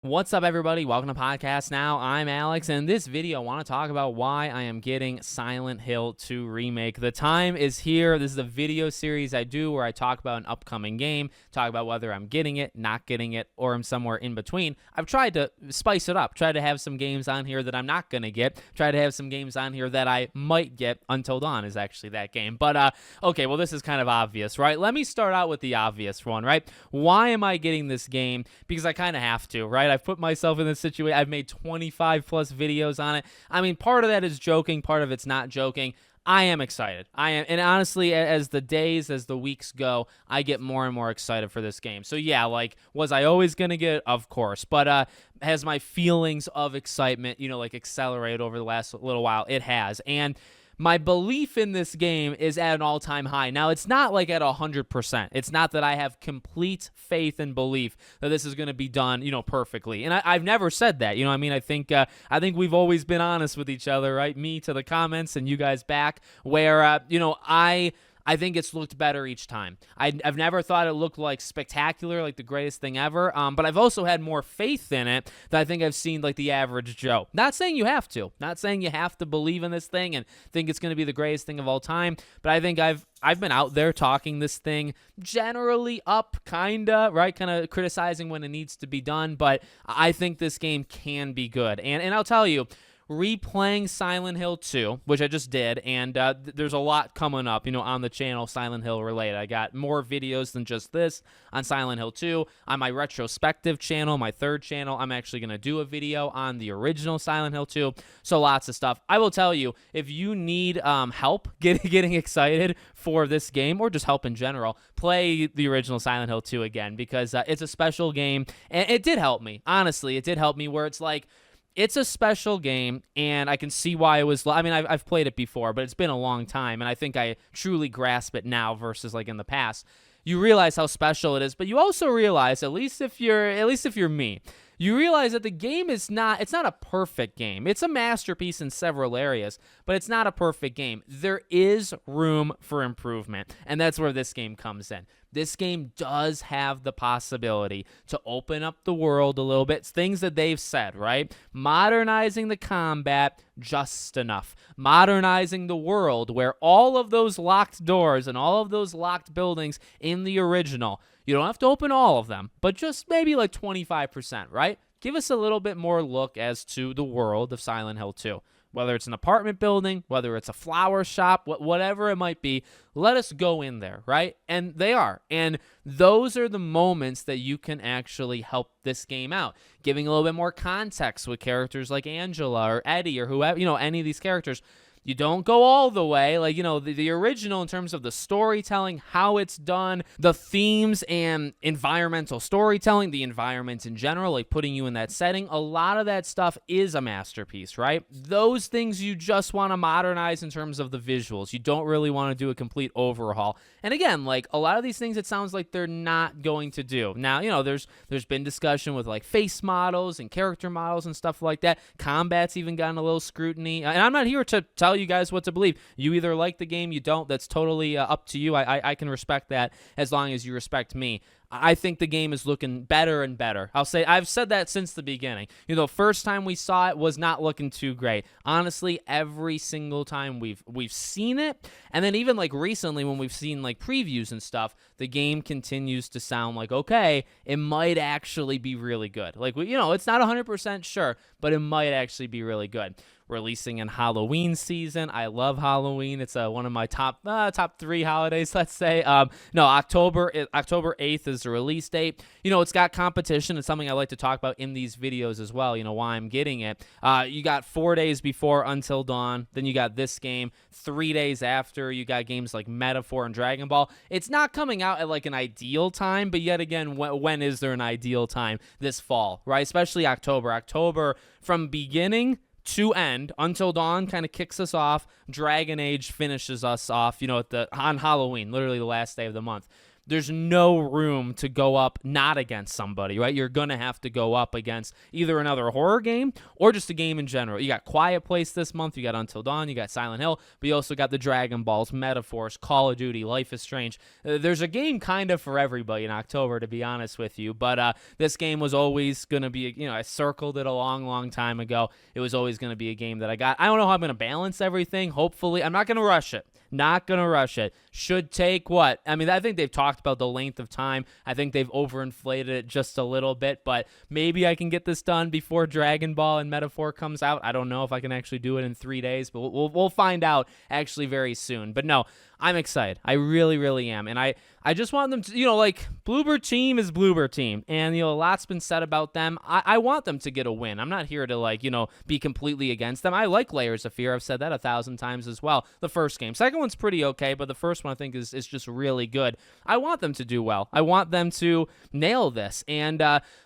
What's up, everybody? Welcome to Podcast Now. I'm Alex, and in this video, I want to talk about why I am getting Silent Hill 2 Remake. The time is here. This is a video series I do where I talk about an upcoming game, talk about whether I'm getting it, not getting it, or I'm somewhere in between. I've tried to spice it up, try to have some games on here that I'm not going to get, try to have some games on here that I might get. Until Dawn is actually that game. But, okay, well, this is kind of obvious, right? Let me start out with the obvious one, right? Why am I getting this game? Because I kind of have to, right? I've put myself in this situation. I've made 25 plus videos on it. I mean, part of that is joking, part of it's not joking. I am excited. And honestly, as the weeks go, I get more and more excited for this game. So yeah, like, was I always gonna get it? Of course. But has my feelings of excitement, accelerated over the last little while? It has. And my belief in this game is at an all-time high. Now, it's not like at 100%. It's not that I have complete faith and belief that this is going to be done, perfectly. And I've never said that. I think we've always been honest with each other, right? Me to the comments and you guys back, where, I think it's looked better each time. I've never thought it looked like spectacular, like the greatest thing ever, but I've also had more faith in it than I think I've seen like the average Joe. Not saying you have to. Not saying you have to believe in this thing and think it's going to be the greatest thing of all time, but I think I've been out there talking this thing generally up, kind of criticizing when it needs to be done, but I think this game can be good. And I'll tell you, replaying Silent Hill 2, which I just did, and there's a lot coming up, on the channel Silent Hill related. I got more videos than just this on Silent Hill 2. On my retrospective channel, my third channel, I'm actually going to do a video on the original Silent Hill 2, so lots of stuff. I will tell you, if you need help getting excited for this game, or just help in general, play the original Silent Hill 2 again, because it's a special game, and it did help me. Honestly, it did help me where it's like, it's a special game, and I can see why it was. I mean, I've played it before, but it's been a long time, and I think I truly grasp it now versus like in the past. You realize how special it is, but you also realize, at least if you're me, you realize that the game it's not a perfect game. It's a masterpiece in several areas, but it's not a perfect game. There is room for improvement, and that's where this game comes in. This game does have the possibility to open up the world a little bit. It's things that they've said, right? Modernizing the combat just enough. Modernizing the world where all of those locked doors and all of those locked buildings in the original, you don't have to open all of them, but just maybe like 25%, right? Give us a little bit more look as to the world of Silent Hill 2. Whether it's an apartment building, whether it's a flower shop, whatever it might be, let us go in there, right? And they are. And those are the moments that you can actually help this game out. Giving a little bit more context with characters like Angela or Eddie or whoever, any of these characters. You don't go all the way, like, the original in terms of the storytelling, how it's done, the themes and environmental storytelling, the environment in general, like putting you in that setting. A lot of that stuff is a masterpiece, right? Those things you just want to modernize in terms of the visuals. You don't really want to do a complete overhaul. And again, like, a lot of these things, it sounds like they're not going to do. Now, there's been discussion with like face models and character models and stuff like that. Combat's even gotten a little scrutiny. And I'm not here to tell you guys what to believe. You either like the game, you don't. That's totally up to you. I can respect that as long as you respect me. I think the game is looking better and better. I've said that since the beginning. First time we saw it was not looking too great. Honestly, every single time we've seen it, and then even like recently when we've seen like previews and stuff, the game continues to sound like, okay, it might actually be really good. Like, it's not 100% sure, but it might actually be really good. Releasing in Halloween season. I love Halloween. It's one of my top 3 holidays, let's say. No, October 8th is the release date. It's got competition. It's something I like to talk about in these videos as well, why I'm getting it. You got 4 days before Until Dawn. Then you got this game. 3 days after, you got games like Metaphor and Dragon Ball. It's not coming out at like an ideal time, but yet again, when is there an ideal time? This fall, right? Especially October. October, from beginning to end, Until Dawn kind of kicks us off. Dragon Age finishes us off, on Halloween, literally the last day of the month. there's no room to go up not against somebody, right? You're going to have to go up against either another horror game or just a game in general. You got Quiet Place this month, you got Until Dawn, you got Silent Hill, but you also got the Dragon Balls, Metaphors, Call of Duty, Life is Strange. There's a game kind of for everybody in October, to be honest with you, but this game was always going to be, I circled it a long time ago. It was always going to be a game that I got. I don't know how I'm going to balance everything. Hopefully, I'm not going to rush it. Not going to rush it. Should take what? I mean, I think they've talked about the length of time. I think they've overinflated it just a little bit, but maybe I can get this done before Dragon Ball and Metaphor comes out. I don't know if I can actually do it in 3 days, but we'll find out actually very soon. But no, I'm excited. I really am. And I just want them to, like, Bloober Team is Bloober Team. And, a lot's been said about them. I want them to get a win. I'm not here to, be completely against them. I like Layers of Fear. I've said that 1,000 times as well. The first game. Second one's pretty okay, but the first one I think is just really good. I want them to do well. I want them to nail this. And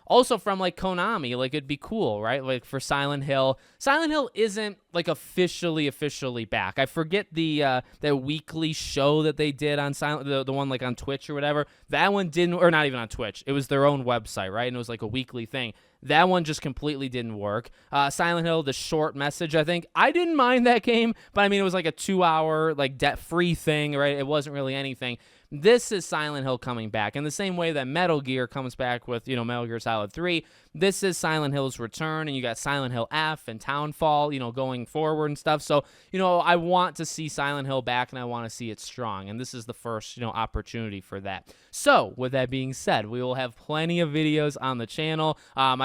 also from, Konami, it'd be cool, right? For Silent Hill. Silent Hill isn't, officially back. I forget the weekly show that they did on Silent, the one, on Twitch or whatever. That one didn't, or not even on Twitch. It was their own website, right? And it was, a weekly thing. That one just completely didn't work. Silent Hill, the short message, I think. I didn't mind that game, but I mean, it was a 2-hour, debt-free thing, right? It wasn't really anything. This is Silent Hill coming back. In the same way that Metal Gear comes back with, Metal Gear Solid 3, this is Silent Hill's return, and you got Silent Hill F and Townfall, going forward and stuff. So, I want to see Silent Hill back, and I want to see it strong, and this is the first, opportunity for that. So, with that being said, we will have plenty of videos on the channel.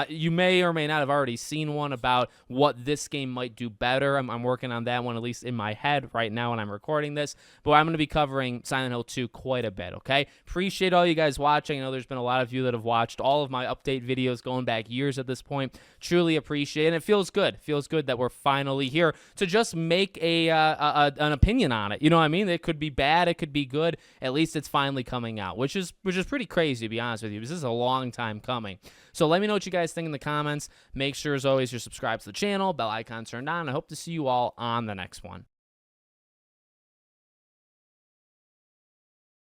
You may or may not have already seen one about what this game might do better. I'm working on that one, at least in my head right now when I'm recording this, but I'm going to be covering Silent Hill 2 quite a bit, okay? Appreciate all you guys watching. I know there's been a lot of you that have watched all of my update videos going back years at this point. Truly appreciate it. And it feels good. It feels good that we're finally here to just make an opinion on it. You know what I mean? It could be bad. It could be good. At least it's finally coming out, which is pretty crazy, to be honest with you, because this is a long time coming. So let me know what you guys think in the comments. Make sure, as always, you're subscribed to the channel, bell icon turned on. I hope to see you all on the next one.